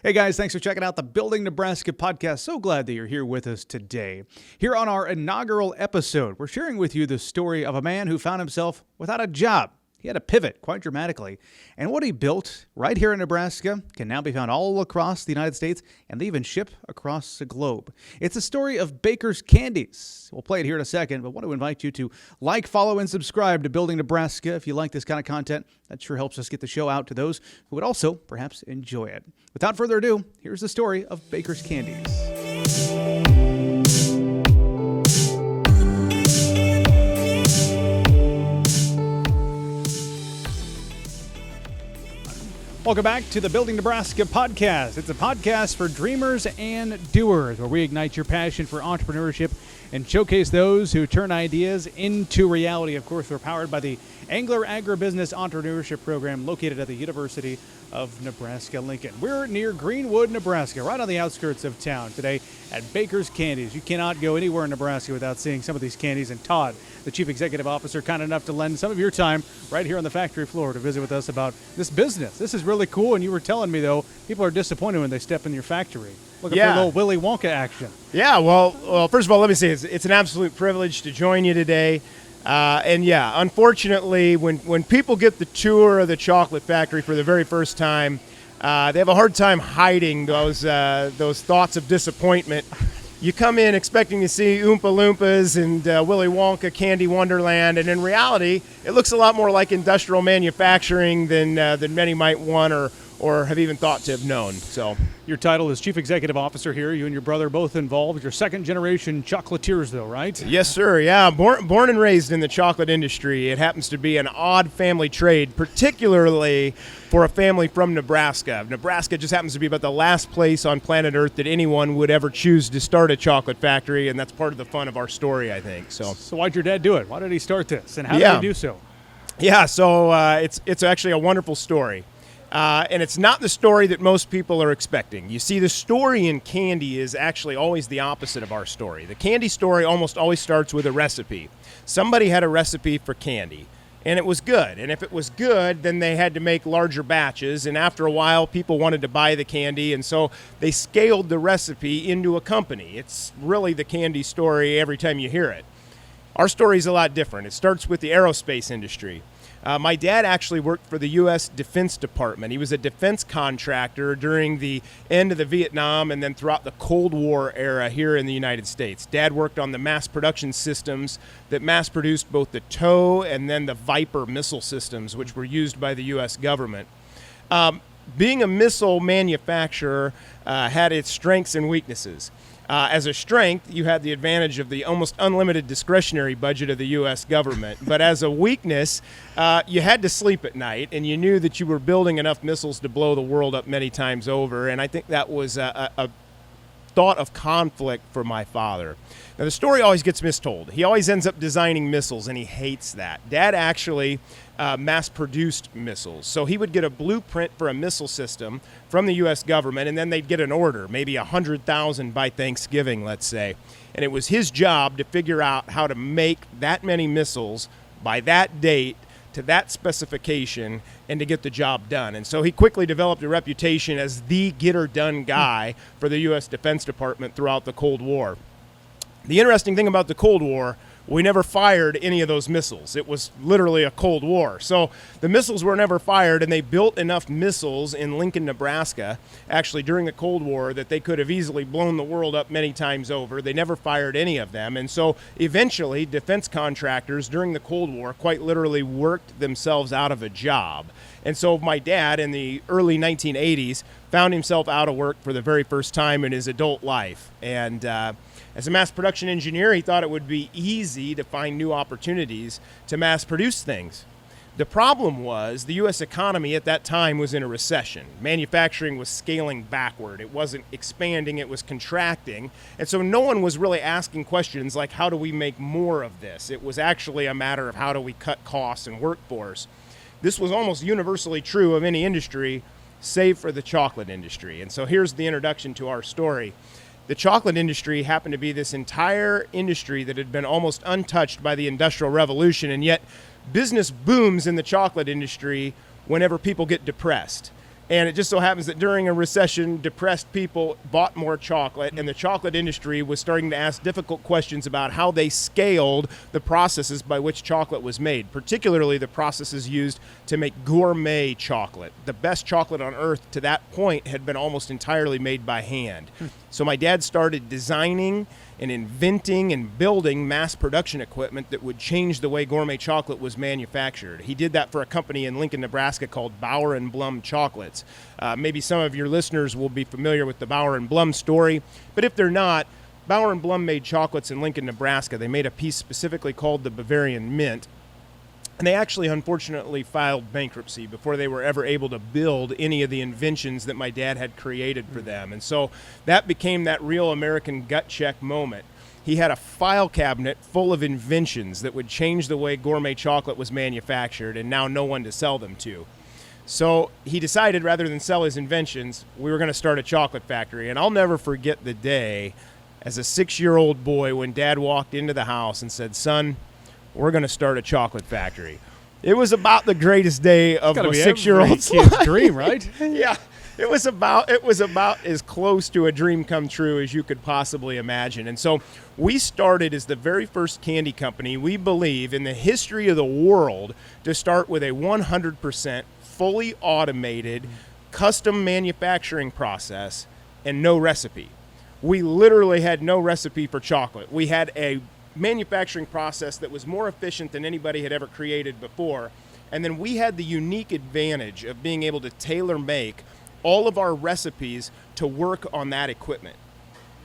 Hey guys, thanks for checking out the Building Nebraska podcast. So glad that you're here with us today. Here on our inaugural episode, we're sharing with you the story of a man who found himself without a job. He had to pivot quite dramatically. And what he built right here in Nebraska can now be found all across the United States, and they even ship across the globe. It's the story of Baker's Candies. We'll play it here in a second, but want to invite you to like, follow, and subscribe to Building Nebraska if you like this kind of content. That sure helps us get the show out to those who would also perhaps enjoy it. Without further ado, here's the story of Baker's Candies. Welcome back to the Building Nebraska podcast. It's a podcast for dreamers and doers, where we ignite your passion for entrepreneurship and showcase those who turn ideas into reality. Of course, we're powered by the Angler Agribusiness Entrepreneurship Program located at the University of Nebraska-Lincoln. We're near Greenwood, Nebraska, right on the outskirts of town today at Baker's Candies. You cannot go anywhere in Nebraska without seeing some of these candies. And Todd, the Chief Executive Officer, kind enough to lend some of your time right here on the factory floor to visit with us about this business. This is really cool, and you were telling me, though, people are disappointed when they step in your factory. Looking for a little Willy Wonka action. Yeah, well, first of all, let me say it's an absolute privilege to join you today. Unfortunately, when people get the tour of the chocolate factory for the very first time, they have a hard time hiding those thoughts of disappointment. You come in expecting to see Oompa Loompas and Willy Wonka Candy Wonderland, and in reality, it looks a lot more like industrial manufacturing than many might want or have even thought to have known. So, your title is Chief Executive Officer here. You and your brother both involved. You're second-generation chocolatiers, though, right? Yes, sir. Yeah, born and raised in the chocolate industry. It happens to be an odd family trade, particularly for a family from Nebraska. Nebraska just happens to be about the last place on planet Earth that anyone would ever choose to start a chocolate factory, and that's part of the fun of our story, I think. So why'd your dad do it? Why did he start this, and how did he do so? Yeah, so it's actually a wonderful story. And it's not the story that most people are expecting. You see, the story in candy is actually always the opposite of our story. The candy story almost always starts with a recipe. Somebody had a recipe for candy, and it was good. And if it was good, then they had to make larger batches. And after a while, people wanted to buy the candy, and so they scaled the recipe into a company. It's really the candy story every time you hear it. Our story is a lot different. It starts with the aerospace industry. My dad actually worked for the U.S. Defense Department. He was a defense contractor during the end of the Vietnam and then throughout the Cold War era here in the United States. Dad worked on the mass production systems that mass-produced both the TOW and then the Viper missile systems, which were used by the U.S. government. Being a missile manufacturer had its strengths and weaknesses. As a strength, you had the advantage of the almost unlimited discretionary budget of the U.S. government. But as a weakness, you had to sleep at night, and you knew that you were building enough missiles to blow the world up many times over. And I think that was a thought of conflict for my father. Now, the story always gets mistold. He always ends up designing missiles, and he hates that. Dad actually mass-produced missiles. So he would get a blueprint for a missile system from the U.S. government, and then they'd get an order, maybe 100,000 by Thanksgiving, let's say. And it was his job to figure out how to make that many missiles by that date to that specification and to get the job done. And so he quickly developed a reputation as the get-her-done guy for the U.S. Defense Department throughout the Cold War. The interesting thing about the Cold War, we never fired any of those missiles. It was literally a Cold War. So the missiles were never fired, and they built enough missiles in Lincoln, Nebraska, actually during the Cold War, that they could have easily blown the world up many times over. They never fired any of them. And so eventually, defense contractors during the Cold War quite literally worked themselves out of a job. And so my dad, in the early 1980s, found himself out of work for the very first time in his adult life. And as a mass production engineer, he thought it would be easy to find new opportunities to mass produce things. The problem was the U.S. economy at that time was in a recession. Manufacturing was scaling backward. It wasn't expanding, it was contracting. And so no one was really asking questions like, how do we make more of this? It was actually a matter of how do we cut costs and workforce. This was almost universally true of any industry, save for the chocolate industry. And so here's the introduction to our story. The chocolate industry happened to be this entire industry that had been almost untouched by the Industrial Revolution, and yet business booms in the chocolate industry whenever people get depressed. And it just so happens that during a recession, depressed people bought more chocolate, and the chocolate industry was starting to ask difficult questions about how they scaled the processes by which chocolate was made, particularly the processes used to make gourmet chocolate. The best chocolate on earth to that point had been almost entirely made by hand. So my dad started designing and inventing and building mass production equipment that would change the way gourmet chocolate was manufactured. He did that for a company in Lincoln, Nebraska called Bauer and Blum Chocolates. Maybe some of your listeners will be familiar with the Bauer and Blum story, but if they're not, Bauer and Blum made chocolates in Lincoln, Nebraska. They made a piece specifically called the Bavarian Mint. And they actually, unfortunately, filed bankruptcy before they were ever able to build any of the inventions that my dad had created for them. And so that became that real American gut check moment. He had a file cabinet full of inventions that would change the way gourmet chocolate was manufactured, and now no one to sell them to. So he decided, rather than sell his inventions, we were going to start a chocolate factory. And I'll never forget the day as a 6-year-old boy when Dad walked into the house and said, "Son, we're going to start a chocolate factory." It was about the greatest day of a 6-year-old's kid's dream, right? Yeah. It was about as close to a dream come true as you could possibly imagine. And so we started as the very first candy company, we believe, in the history of the world to start with a 100% fully automated custom manufacturing process and no recipe. We literally had no recipe for chocolate. We had a manufacturing process that was more efficient than anybody had ever created before. And then we had the unique advantage of being able to tailor make all of our recipes to work on that equipment.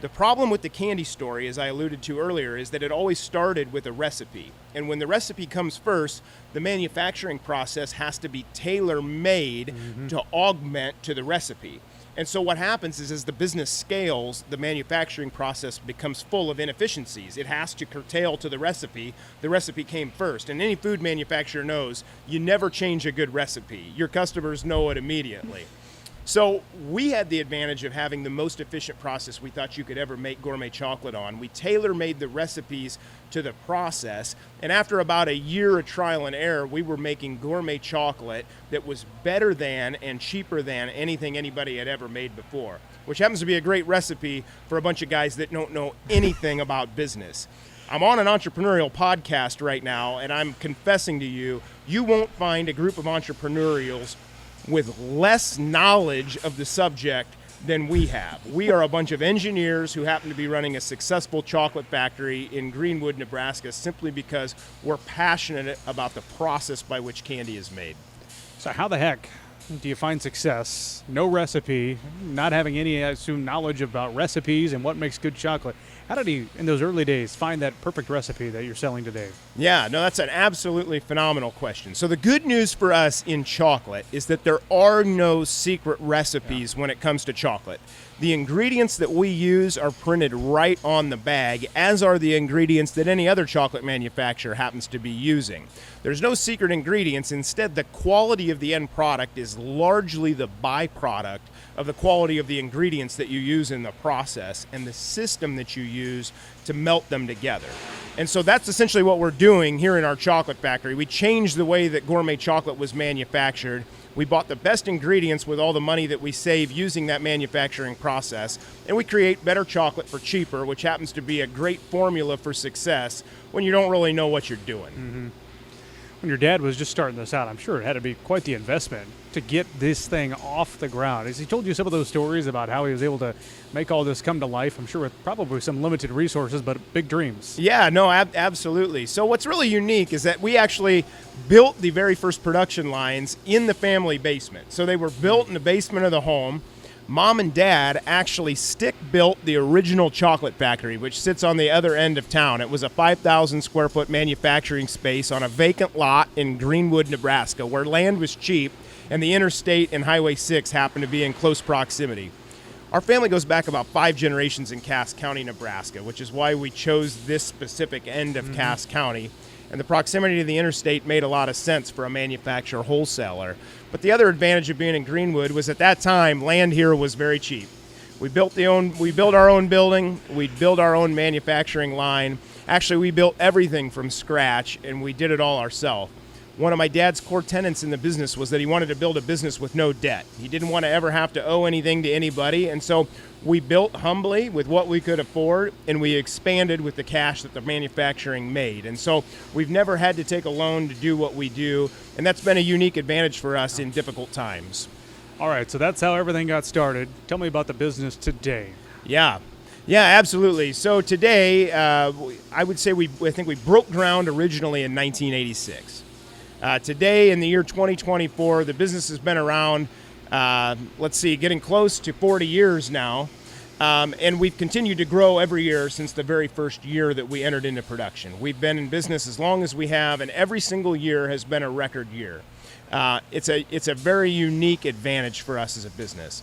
The problem with the candy story, as I alluded to earlier, is that it always started with a recipe. And when the recipe comes first, the manufacturing process has to be tailor-made to augment to the recipe. And so what happens is as the business scales, the manufacturing process becomes full of inefficiencies. It has to curtail to the recipe. The recipe came first. And any food manufacturer knows you never change a good recipe. Your customers know it immediately. So we had the advantage of having the most efficient process we thought you could ever make gourmet chocolate on. We tailor-made the recipes to the process, and after about a year of trial and error, we were making gourmet chocolate that was better than and cheaper than anything anybody had ever made before, which happens to be a great recipe for a bunch of guys that don't know anything about business. I'm on an entrepreneurial podcast right now, and I'm confessing to you, you won't find a group of entrepreneurials with less knowledge of the subject than we have. We are a bunch of engineers who happen to be running a successful chocolate factory in Greenwood, Nebraska, simply because we're passionate about the process by which candy is made. So how the heck do you find success? No recipe, not having any, I assume, knowledge about recipes and what makes good chocolate. How did he, in those early days, find that perfect recipe that you're selling today? Yeah, no, that's an absolutely phenomenal question. So the good news for us in chocolate is that there are no secret recipes when it comes to chocolate. The ingredients that we use are printed right on the bag, as are the ingredients that any other chocolate manufacturer happens to be using. There's no secret ingredients. Instead, the quality of the end product is largely the byproduct of the quality of the ingredients that you use in the process and the system that you use to melt them together. And so that's essentially what we're doing here in our chocolate factory. We changed the way that gourmet chocolate was manufactured. We bought the best ingredients with all the money that we save using that manufacturing process, and we create better chocolate for cheaper, which happens to be a great formula for success when you don't really know what you're doing. When your dad was just starting this out, I'm sure it had to be quite the investment to get this thing off the ground. Has he told you some of those stories about how he was able to make all this come to life? I'm sure with probably some limited resources, but big dreams. Yeah, no, absolutely. So what's really unique is that we actually built the very first production lines in the family basement. So they were built in the basement of the home. Mom and Dad actually stick-built the original chocolate factory, which sits on the other end of town. It was a 5,000 square foot manufacturing space on a vacant lot in Greenwood, Nebraska, where land was cheap and the interstate and Highway 6 happened to be in close proximity. Our family goes back about 5 generations in Cass County, Nebraska, which is why we chose this specific end of Cass County. And the proximity to the interstate made a lot of sense for a manufacturer wholesaler. But the other advantage of being in Greenwood was at that time, land here was very cheap. We built our own building, we built our own manufacturing line. Actually, we built everything from scratch, and we did it all ourselves. One of my dad's core tenets in the business was that he wanted to build a business with no debt. He didn't want to ever have to owe anything to anybody. And so we built humbly with what we could afford, and we expanded with the cash that the manufacturing made. And so we've never had to take a loan to do what we do. And that's been a unique advantage for us in difficult times. All right, so that's how everything got started. Tell me about the business today. Yeah, absolutely. So today, I would say I think we broke ground originally in 1986. Today, in the year 2024, the business has been around, getting close to 40 years now, and we've continued to grow every year since the very first year that we entered into production. We've been in business as long as we have, and every single year has been a record year. It's a very unique advantage for us as a business.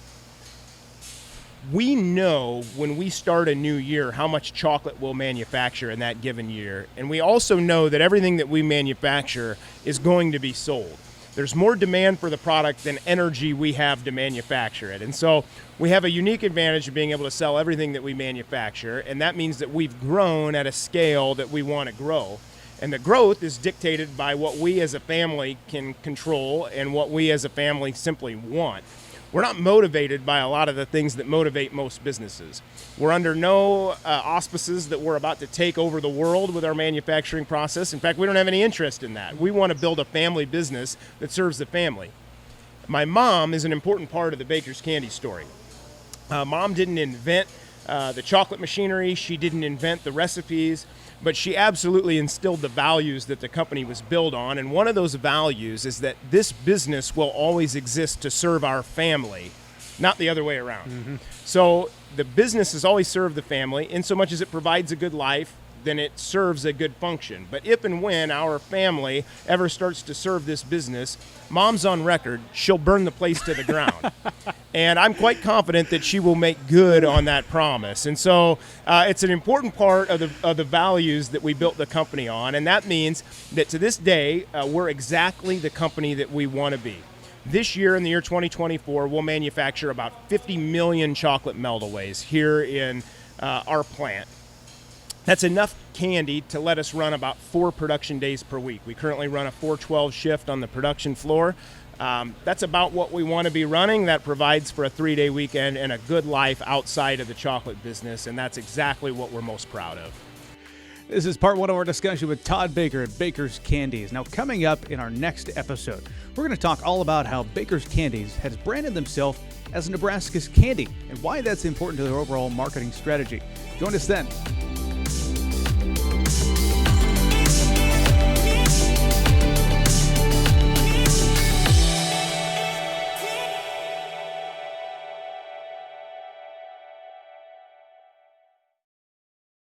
We know when we start a new year how much chocolate we'll manufacture in that given year. And we also know that everything that we manufacture is going to be sold. There's more demand for the product than energy we have to manufacture it. And so we have a unique advantage of being able to sell everything that we manufacture. And that means that we've grown at a scale that we want to grow. And the growth is dictated by what we as a family can control and what we as a family simply want. We're not motivated by a lot of the things that motivate most businesses. We're under no auspices that we're about to take over the world with our manufacturing process. In fact, we don't have any interest in that. We want to build a family business that serves the family. My mom is an important part of the Baker's Candy story. Mom didn't invent the chocolate machinery. She didn't invent the recipes, but she absolutely instilled the values that the company was built on. And one of those values is that this business will always exist to serve our family, not the other way around. Mm-hmm. So the business has always served the family in so much as it provides a good life, then it serves a good function. But if and when our family ever starts to serve this business, Mom's on record, she'll burn the place to the ground. And I'm quite confident that she will make good on that promise. And so it's an important part of the values that we built the company on. And that means that to this day, we're exactly the company that we want to be. This year, in the year 2024, we'll manufacture about 50 million chocolate meltaways here in our plant. That's enough candy to let us run about 4 production days per week. We currently run a 4/12 shift on the production floor. That's about what we want to be running. That provides for a 3-day weekend and a good life outside of the chocolate business, and that's exactly what we're most proud of. This is part 1 of our discussion with Todd Baker at Baker's Candies. Now, coming up in our next episode, we're going to talk all about how Baker's Candies has branded themselves as Nebraska's candy and why that's important to their overall marketing strategy. Join us then.